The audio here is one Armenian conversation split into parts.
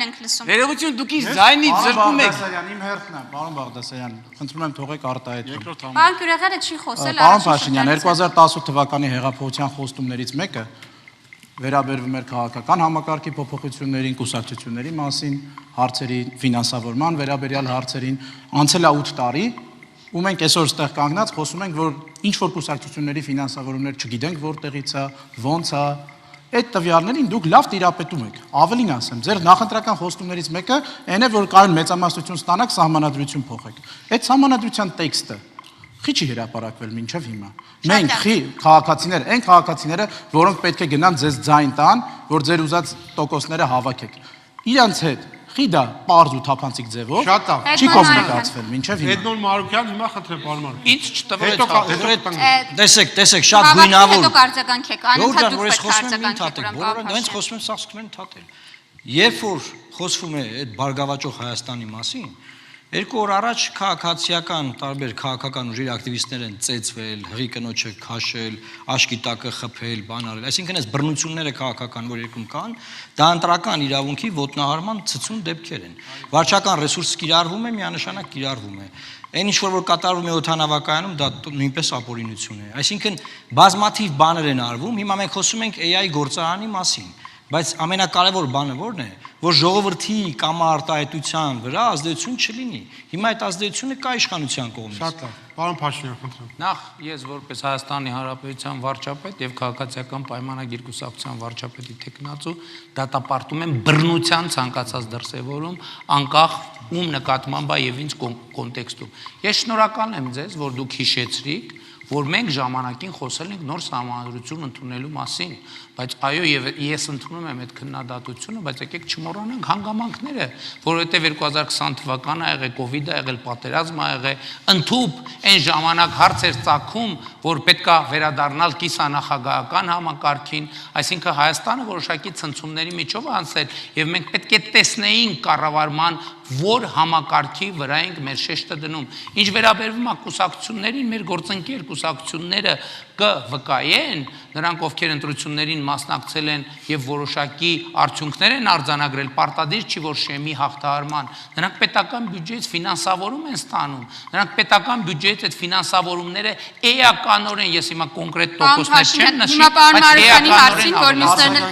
ենք լսում։ Ներողություն, դուք ինձ ձայնից զրկում եք։ Իմ հերթն է, պարոն Բաղդասարյան, խնդրում եմ թողեք արտահայտել։ Պարոն Գյուրեղյանը չի խոսել Պարոն Փաշինյան, 2018 թվականի հեղափոխության խոստումներից մեկը վերաբերվում էր քաղաքական համակարգի փոփոխություններին, կուսակցությունների մասին, հարցերի ֆինանսավորման վերաբերյալ հարցերին, անցել է 8 տարի, ու մենք այսօր ստեղ կանգնած խոսում ենք, որ ինչ որ կուսակցությունների ֆինանսավորումներ չգիտենք որտեղից է, ոնց է, այդ տվյալներին դուք լավ տիրապետում եք։ Ավելին ասեմ, ձեր նախընտրական խոստումներից մեկը այն է, որ կայուն մեծամասնություն ստանաք, սահմանադրություն փոխեք։ Այդ սահմանադրության տեքստը խի չի հրապարակվել մինչև հիմա։ Մենք քաղաքացիներ, այն քաղաքացիները, որոնք պետք է գնան ձեզ ձայն տան, որ ձեր ուզած տոկոսները հավաքեք։ Իրանց հետ խի դա պարզ ու թափանցիկ ձևով չի կոմունիկացվել մինչև հիմա։ Էդմոն Մարուկյան հիմա խնդրեմ պարոն Մարուկյան։ Ինձ չտվեց։ Տեսեք, շատ գույնավոր։ Հետո արձագանքեք, անընդհատ դուք պետք է արձագանքեք։ Բոլորը նույնց խոսում են, սա սկսում են թաթել։ Երբ որ խոսվում է այդ բարգավաճող Հայաստանի մասին, 2 օր առաջ քաղաքացիական տարբեր քաղաքական ուժերի ակտիվիստներ են ծեծվել, հղի կնոջը քաշել, աշկի տակը խփել, բան արել։ Այսինքն այս բռնությունները քաղաքական որ երկում կան, դա ընտրական իրավունքի ոտնահարման ցցուն դեպքեր են։ Վարչական ռեսուրս կիրառվում է, միանշանակ կիրառվում է։ Այն ինչ որ կատարվում է օդանավակայանում, դա նույնպես ապօրինություն է։ Այսինքն բազմաթիվ բաներ են արվում։ Հիմա մենք խոսում ենք AI գործարանի մասին, բայց ամենակարևոր բանը ո՞րն է, որ ժողովրդի կամ արտահայտության վրա ազդեցություն չլինի։ Հիմա այդ ազդեցությունը կա իշխանության կողմից։ Շատ լավ, պարոն Փաշինյան, խնդրեմ։ Նախ ես որպես Հայաստանի Հանրապետության վարչապետ եւ քաղաքացիական պայմանագիր կուսակցության վարչապետի տեխնացու դատապարտում եմ բռնության ցանկացած դրսևորում, անկախ ում նկատմամբ է եւ ինչ կոնտեքստում։ Ես շնորհակալ եմ ձեզ, որ դուք հիշեցրիք, որ մենք ժամանակին խոսել ենք նոր սահմանադրություն ընդունելու մասին, բայց այո, եւ ես ընդունում եմ այդ քննադատությունը, բայց եկեք չմոռանանք հանգամանքները, որովհետեւ 2020 թվականը ա եղել կովիդը, ա եղել պատերազմը, ա եղել ընդհուպ այն ժամանակ հարցեր ծագում, որ պետքա վերադառնալ կիսանախագահական համակարգին, այսինքն Հայաստանը որոշակի ցնցումների միջով անցել եւ մենք պետք է տեսնեինք կառավարման որ համակարգի վրա ենք մեր շեշտը դնում։ Ինչ վերաբերվում է կուսակցություններին, մեր գործընկեր կուսակցությունները կվկայեն, նրանք ովքեր ընտրություններին մասնակցել են եւ որոշակի արդյունքներ են արձանագրել, պարտադիր չի որ շեմի հաղթահարման, նրանք պետական բյուջեից ֆինանսավորում են ստանում, նրանք պետական բյուջեից այդ ֆինանսավորումները էականորեն, ես հիմա կոնկրետ տոկոսներ չեմ նշի,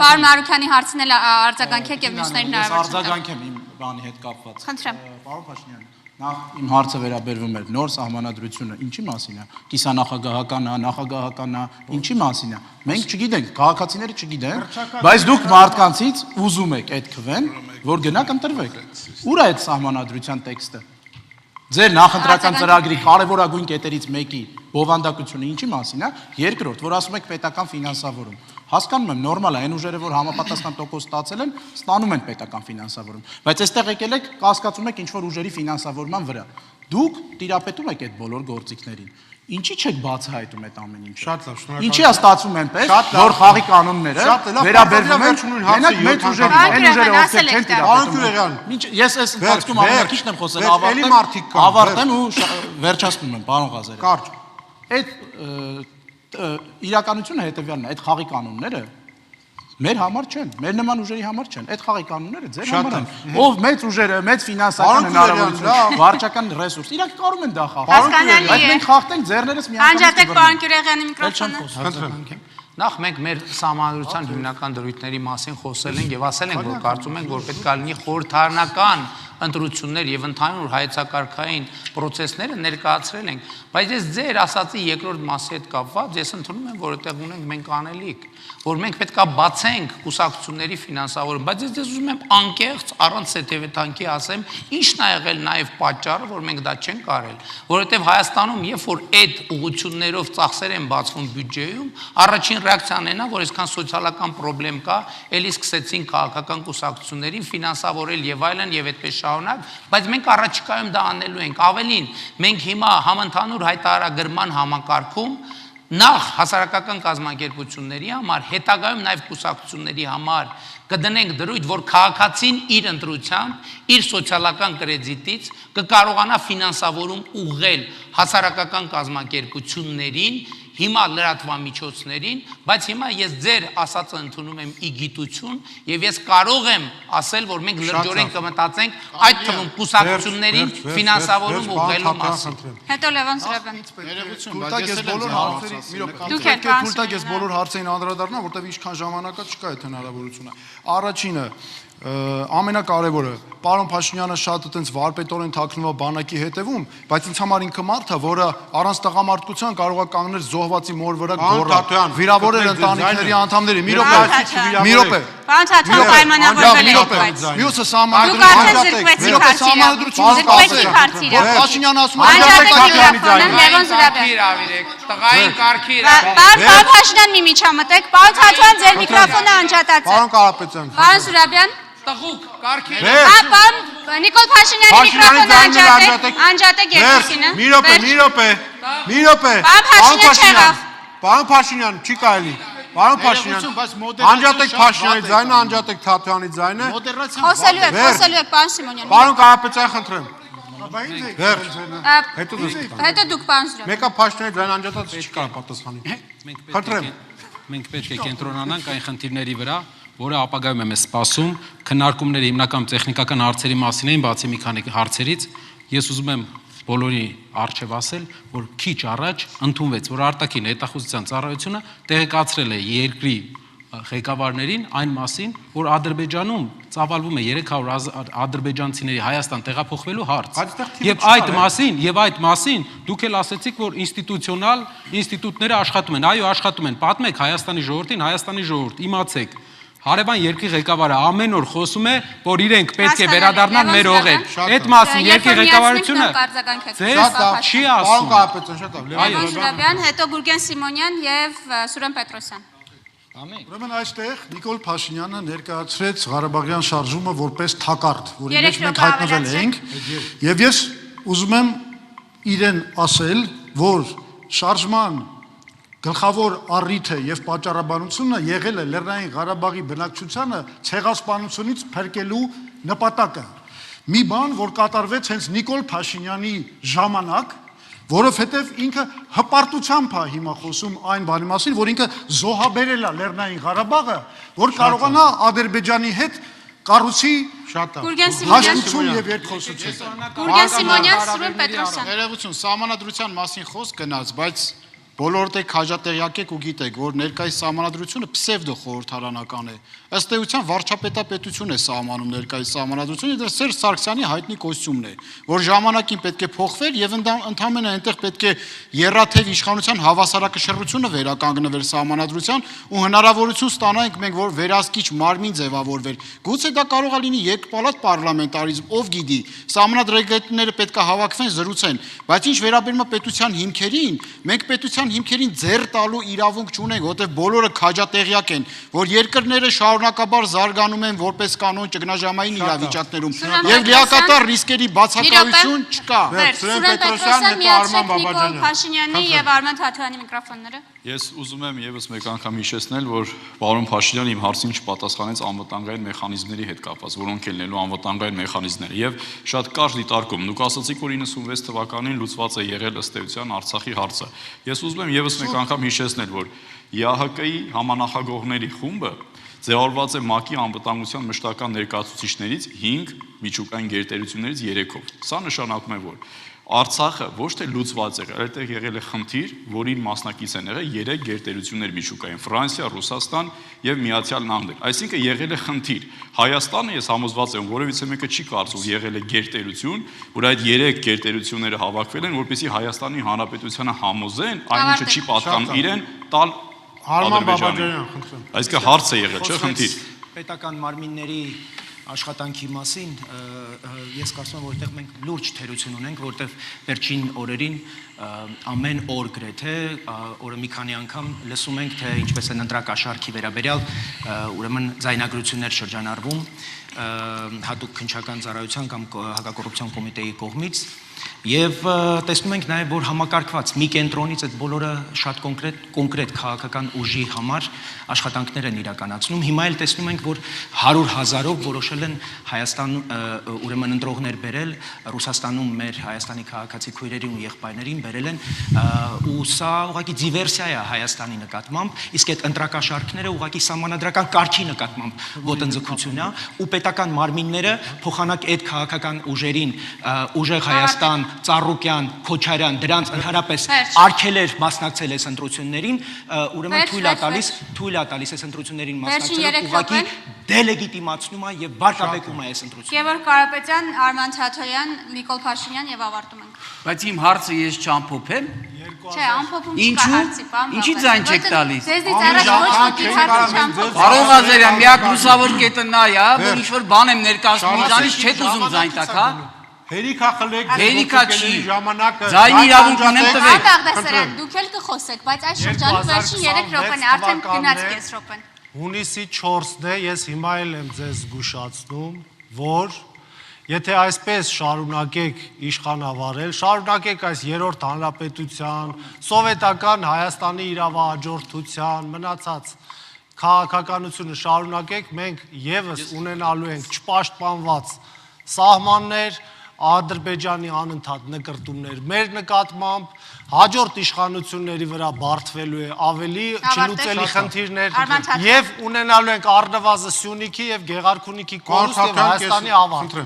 պարոն Մարուկյանի հարցին էլ արձագանքեք եւ մյուսներին հնարավորություն արձագանքեմ իմ բանի հետ կապված։ Խնդրեմ։ Պարոն Փաշինյան, նախ իմ հարցը վերաբերվում էր նոր սահմանադրությունը, ինչի մասին է։ Կիսանախագահական է, նախագահական է, ինչի մասին է։ Մենք չգիտենք, քաղաքացիները չգիտեն, բայց դուք մարդկանցից ուզում եք այդ քվեն, որ գնաք ընտրվեք։ Ուր է այդ սահմանադրության տեքստը։ Ձեր նախընտրական ծրագրի կարևորագույն կետերից մեկի բովանդակությունը ինչի մասին է։ Երկրորդ, որ ասում եք պետական ֆինանսավորում։ Հասկանում եմ, նորմալ է, այն ուժերը, որ համապատասխան տոկոս ստացել են, ստանում են պետական ֆինանսավորում։ Բայց այստեղ եկել եք, կասկածում եք ինչ-որ ուժերի ֆինանսավորման վրա։ Դուք տիրապետում եք այդ բոլոր գործիքներին։ Ինչի՞ չեք բացահայտում այդ ամեն ինչը։ Շատ լավ, շնորհակալ։ Ինչի՞ է ստացվում այնպես, որ խաղի կանոնները վերաբերվում են մենակ մեծ ուժերի, այն ուժերը, ովքեր չեն տիրապետում։ Ես այս ընթացքում ամենակիչն եմ խոսել, ավարտեմ ու վերջացնում եմ, պարոն Ղազարյան։ Կարճ։ Այդ իրականությունը հետևյալն է, այդ խաղի կանոնները մեր համար չեն, մեր նման ուժերի համար չեն, այդ խաղի կանոնները ձեր համար են։ Ով մեծ ուժերը, մեծ ֆինանսական հնարավորություն, վարչական ռեսուրս, իրանք կարող են դա խաղալ։ Բայց մենք խախտենք ձեռներս միանգամից։ Անջատեք պարոն Գյուրեղյանի միկրոֆոնը։ Նախ մենք մեր սահմանադրության հիմնական դրույթների մասին խոսել ենք եւ ասել ենք, որ կարծում ենք, որ պետք է լինի խորհրդարանական ընտրություններ եւ ընդհանուր հայեցակարգային process-ները ներկայացրել ենք, բայց ես ձեր ասացի երկրորդ մասի հետ կապված ես ընդունում եմ, որ այդտեղ ունենք մենք անելիք, որ մենք պետքա բացենք կուսակցությունների ֆինանսավորում, բայց ես ուզում եմ անկեղծ առանց սեթևեթանքի ասեմ, ինչն է եղել նաեւ պատճառը, որ մենք դա չենք արել, որովհետեւ Հայաստանում երբ որ այդ ուղղություններով ծախսեր են բացվում բյուջեում, առաջին ռեակցիան այն է, որ այսքան սոցիալական խնդրեմ կա, ելի սկսեցին քաղաքական կուսակցություններին ֆինանսավորել եւ այլն եւ այդպես շարունակ, բայց մենք առաջիկայում դա անելու ենք, ավելին, մենք հիմա համընդհանուր հայտարարագրման համակարգում նախ հասարակական կազմակերպությունների համար, հետագայում նաև կուսակցությունների համար կդնենք դրույթ, որ քաղաքացին իր ընտրությամբ, իր սոցիալական կրեդիտից կկարողանա ֆինանսավորում ուղղել հասարակական կազմակերպություններին հիմա լրատվամիջոցներին, բայց հիմա ես ձեր ասածը ընդունում եմ ի գիտություն եւ ես կարող եմ ասել, որ մենք լրջորեն կմտածենք այդ թվում կուսակցություններին ֆինանսավորում ուղղելու մասին։ Հետո Լևոն Սուրաբյան։ Թույլ տակ ես բոլոր հարցերին անդրադառնամ, որտեղ ինչքան ժամանակ չկա այդ հնարավորությունը։ Առաջինը ամենակարևորը, պարոն Փաշինյանը շատ այտենց վարպետորեն թաքնվում է բանակի հետևում, բայց ինձ համար ինքը մարդ է, որը առանց տղամարդկության կարող է կանգնել զոհվածի մոր վրա գոռա, վիրավորել ընտանիքների անդամների։ Մի րոպե։ Պարոն Թաթյան պայմանավորվել եք, բայց մյուսը դուք արդեն զրկվեցիք հարցի իրավունքից։ Փաշինյանը ասում է Լևոն Սուրաբյան։ Տղային կարգի Պարոն Փաշինյան մի միջամտեք, պարոն Թաթյան ձեր միկրոֆոնը անջատած է։ Պարոն Կարապետյան։ Պարոն Սուրաբյան։ տղուկ կարգի Պարոն Նիկոլ Փաշինյանի միկրոֆոնը անջատեք երկուսինը։ Մի րոպե։ Պարոն Փաշինյան, չի կարելի։ Պարոն Փաշինյան, անջատեք Փաշինյանի ձայնը, անջատեք Թաթյանի ձայնը։ Խոսելու եք, պարոն Սիմոնյան։ Պարոն Կարապետյան, խնդրեմ։ Հետո դուք պարոն Սուրաբյան։ Մեկը Փաշինյանի ձայնը անջատած չի կարող պատասխանի։ Խնդրեմ։ Մենք պետք է կենտրոնանանք այն խնդիրների վրա, որը ապագայում է մեզ սպասում, քննարկումները հիմնական տեխնիկական հարցերի մասին էին, բացի մի քանի հարցերից, ես ուզում եմ բոլորի առջև ասել, որ քիչ առաջ ընդունվեց, որ արտաքին հետախուզության ծառայությունը տեղեկացրել է երկրի ղեկավարներին այն մասին, որ Ադրբեջանում ծավալվում է 300 ադրբեջանցիների Հայաստան տեղափոխվելու հարց։ Եվ այդ մասին դուք էլ ասեցիք, որ ինստիտուցիոնալ ինստիտուտները աշխատում են։ Այո, աշխատում են։ Պատմեք Հայաստանի ժողովրդին, Հայաստանի ժողովուրդ, իմացեք։ Հարևան երկրի ղեկավարը ամեն օր խոսում է, որ իրենք պետք է վերադառնան մեր օղեր։ Այդ մասին երկրի ղեկավարությունը չի ասում։ Պարոն Կարապետյան, շատ լավ։ Լևոն Սուրաբյան, հետո Գուրգեն Սիմոնյան եւ Սուրեն Պետրոսյան։ Ուրեմն այստեղ Նիկոլ Փաշինյանը ներկայացրեց Ղարաբաղյան շարժումը որպես թակարդ, որի մեջ մենք հայտնվել ենք, եւ ես ուզում եմ իրեն ասել, որ շարժման գլխավոր առիթը եւ պատճառաբանությունը եղել է Լեռնային Ղարաբաղի բնակչությանը ցեղասպանությունից փրկելու նպատակը։ Մի բան, որ կատարվեց հենց Նիկոլ Փաշինյանի ժամանակ, որովհետև ինքը հպարտությամբ է հիմա խոսում այն բանի մասին, որ ինքը զոհաբերել է Լեռնային Ղարաբաղը, որ կարողանա Ադրբեջանի հետ կառուցի հաշտություն եւ երկխոսություն։ Գուրգեն Սիմոնյան, Սուրեն Պետրոսյան։ Ներողություն, սահմանադրության մասին խոսք գնաց, բայց բոլորդ եք հաջատեղյակ եք ու գիտեք, որ ներկայիս սահմանադրությունը պսևդո խորհրդարանական է։ Ըստ էության վարչապետապետություն է սահմանում ներկայիս սահմանադրությունը, դա Սերժ Սարգսյանի հայտնի կոստյումն է, որ ժամանակին պետք է փոխվեր եւ ընդամենը այնտեղ պետք է եռաթև իշխանության հավասարակշռությունը վերականգնվեր սահմանադրության ու հնարավորություն ստանանք մենք, որ վերահսկիչ մարմին ձևավորվեր։ Գուցե դա կարող է լինի երկպալատ պարլամենտարիզմ, ով գիտի, սահմանադրագետները պետք է հավաքվեն, զրուցեն, բայց ինչ վերաբերում է պետության հիմքերին, մենք պետության հիմքերին ձեռ տալու իրավունք չունենք, որտեղ բոլորը քաջատեղյակ են, որ երկրները շարունակաբար զարգանում են որպես կանոն ճգնաժամային իրավիճակներում եւ լիակատար ռիսկերի բացակայություն չկա։ Սուրեն Պետրոսյան, միացրեք Նիկոլ Փաշինյանի եւ Արմեն Թաթյանի միկրոֆոնները։ Ես ուզում եմ եւս մեկ անգամ հիշեցնել, որ պարոն Փաշինյանը իմ հարցին չպատասխանեց անվտանգային մեխանիզմների հետ կապված, որոնք են լինելու անվտանգային մեխանիզմները եւ շատ կարճ դիտարկում։ Դուք ասացիք, որ 96 թվականին լուծված է եղել ըստ էության Արցախի հարցը։ Ես ուզում եմ եւս մեկ անգամ հիշեցնել, որ ԵԱՀԿ-ի համանախագահողների խումբը ձևավորված է ՄԱԿ-ի անվտանգության մշտական ներկայացուցիչներից 5 միջուկային գերտերություններից 3-ով։ Սա նշանակում է, որ Արցախը ոչ թե լուծված է, այլտեղ եղել է խնդիր, որին մասնակից են եղել 3 գերտերություններ միջուկային՝ Ֆրանսիա, Ռուսաստան եւ Միացյալ Նահանգներ։ Այսինքն եղել է խնդիր։ Հայաստանը ես համոզված եմ, որևիցե մեկը չի կարծում, որ եղել է գերտերություն, որ այդ 3 գերտերությունները հավաքվել են, որպեսզի Հայաստանի Հանրապետությանը համոզեն, այնինչը չի պատկանում իրեն տալ Ադրբեջանին։ Այսինքն հարց է եղել, չէ՞ խնդիր։ Պետական մարմինների աշխատանքի մասին ես կարծում եմ, որտեղ մենք լուրջ թերություն ունենք, որտեղ վերջին օրերին ամեն օր գրեթե օրը մի քանի անգամ լսում ենք, թե ինչպես են ընտրակաշարքի վերաբերյալ ուրեմն ձայնագրություններ շրջանառվում հատուկ քննչական ծառայության կամ հակակոռուպցիոն կոմիտեի կողմից եւ տեսնում ենք նաեւ որ համակարգված մի կենտրոնից այդ բոլորը շատ կոնկրետ քաղաքական ուժի համար աշխատանքներ են իրականացնում հիմա էլ տեսնում ենք որ 100,000-ով որոշել են Հայաստան ուրեմն ընտրողներ բերել Ռուսաստանում մեր Հայաստանի քաղաքացի քույրերին ու եղբայրներին բերել են ու սա ուղղակի դիվերսիա է Հայաստանի նկատմամբ իսկ այդ ընտրակաշարքները ուղղակի սահմանադրական կարգի նկատմամբ ոտնձգություն է ու պետական մարմինները փոխանակ այդ քաղաքական ուժերին ուժեղ Հայաստան Ծառուկյան, Քոչարյան, դրանց ընդհանրապես արգելեր մասնակցել այս ընտրություններին, ուրեմն թույլ է տալիս այս ընտրություններին մասնակցել, ուղղակի դելեգիտիմացնում է եւ բարկաբեկում է այս ընտրությունները։ Գևորգ Կարապետյան, Արման Թաթոյան, Նիկոլ Փաշինյան եւ ավարտում ենք։ Բայց իմ հարցը ես չամփոփեմ։ Չէ, ամփոփում չկա հարցի, բան։ Ինչի ձայն չեք տալիս։ Ձեզնից առաջ ոչ ոքի հարցը չամփոփում։ Պարոն Ղազարյան, միակ լուսավոր կետը նա է, որ ինչ որ բան եմ ներկայացնում, իրանից չեք ուզում ձայն տակ, հա։ Հերիքա խլեք Հերիքա չի ժամանակը ձայնի իրավունք ունեմ տվեք Անդաղդասարյան, դուք էլ կխոսեք, բայց այս շրջանում վերջին 3 րոպեն է, արդեն գնաց կես րոպեն։ Հունիսի 4-ն է, ես հիմա էլ եմ ձեզ զգուշացնում, որ եթե այսպես շարունակեք իշխանավարել, շարունակեք այս երրորդ հանրապետության, սովետական Հայաստանի իրավահաջորդության, մնացած քաղաքականությունը շարունակեք, մենք եւս ունենալու ենք չպաշտպանված սահմաններ, Ադրբեջանի անընդհատ նկրտումներ մեր նկատմամբ հաջորդ իշխանությունների վրա բարդվելու է ավելի չլուծելի խնդիրներ եւ ունենալու ենք առնվազն Սյունիքի եւ Գեղարքունիքի կորուստ եւ Հայաստանի ավարտ։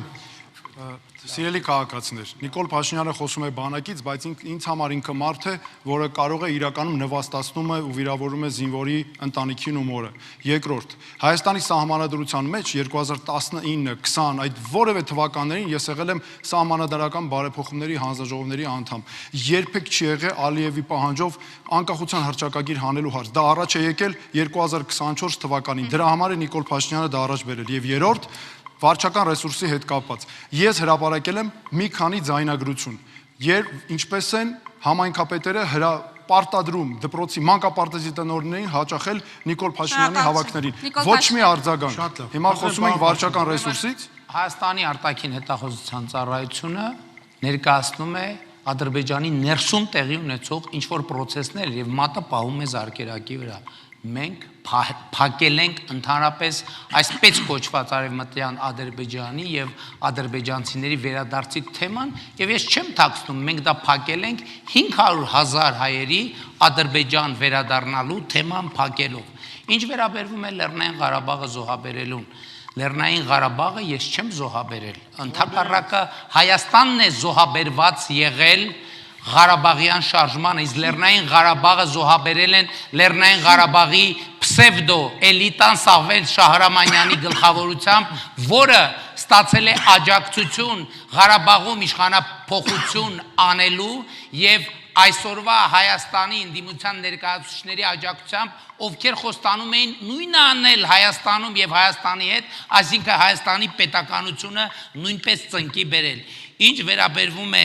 Սիրելի քաղաքացիներ, Նիկոլ Փաշինյանը խոսում է բանակից, բայց ինձ համար ինքը մարդ է, որը կարող է իրականում նվաստացնում է ու վիրավորում է զինվորի ընտանիքին ու մորը։ Երկրորդ, Հայաստանի սահմանադրության մեջ 2019-20 այդ որևէ թվականներին ես եղել եմ սահմանադրական բարեփոխումների հանձնաժողովների անդամ։ Երբեք չի եղել Ալիևի պահանջով անկախության հռչակագիր հանելու հարց։ Դա առաջ է եկել 2024 թվականին։ Դրա համար է Նիկոլ Փաշինյանը դա առաջ բերել։ Եվ երրորդ, վարչական ռեսուրսի հետ կապված։ Ես հրապարակել եմ մի քանի ձայնագրություն, ինչպես են համայնքապետերը պարտադրում դպրոցի մանկապարտեզի տնօրեններին հաճախել Նիկոլ Փաշինյանի հավաքներին։ Ոչ մի արձագանք։ Հիմա խոսում ենք վարչական ռեսուրսից։ Հայաստանի արտաքին հետախուզության ծառայությունը ներկայացնում է Ադրբեջանի ներսում տեղի ունեցող ինչ որ process-ներ եւ մատը պահում է զարկերակի վրա։ Մենք փակել ենք ընդհանրապես այսպես կոչված արևմտյան Ադրբեջանի եւ ադրբեջանցիների վերադարձի թեման եւ ես չեմ թաքցնում մենք դա փակել ենք 500,000 հայերի Ադրբեջան վերադառնալու թեման փակելով ինչ վերաբերվում է Լեռնային Ղարաբաղը զոհաբերելուն Լեռնային Ղարաբաղը ես չեմ զոհաբերել ընդհակառակը Հայաստանն է զոհաբերված եղել Ղարաբաղյան շարժմանը, իսկ Լեռնային Ղարաբաղը զոհաբերել են Լեռնային Ղարաբաղի պսևդո էլիտան Սաղվել Շահրամանյանի գլխավորությամբ, որը ստացել է աջակցություն Ղարաբաղում իշխանափոխություն անելու եւ այսօրվա Հայաստանի ընդդիմության ներկայացուցիչների աջակցությամբ, ովքեր խոստանում էին նույնը անել Հայաստանում եւ Հայաստանի հետ, այսինքն Հայաստանի պետականությունը նույնպես ծնկի բերել։ Ինչ վերաբերվում է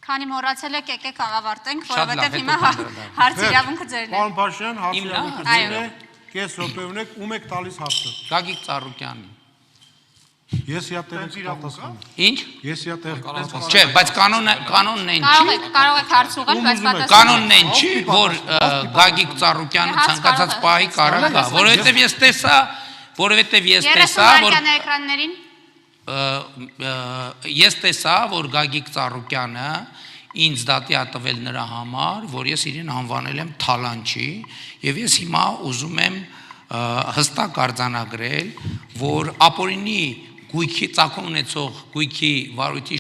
Քանի մոռացել եք, եկեք ավարտենք, որովհետև հիմա հարց իրավունքը ձերն է։ Պարոն Փաշինյան, հարց իրավունքը ձերն է, կես րոպե ունեք, ում եք տալիս հարցը։ Գագիկ Ծառուկյանին։ Ես իա տեղից պատասխանում։ Ինչ։ Ես իա տեղից պատասխանում։ Չէ, բայց կանոնն են չի։ Կարող եք հարց ուղղել, բայց պատասխան։ Կանոնն են չի, որ Գագիկ Ծառուկյանը ցանկացած պահի կարող է, որովհետև ես տեսա, որ ես տեսա, որ Գագիկ Ծառուկյանը ինձ դատի ա տվել նրա համար, որ ես իրեն անվանել եմ թալանչի, եւ ես հիմա ուզում եմ հստակ արձանագրել, որ ապօրինի գույքի ծագում ունեցող գույքի վարույթի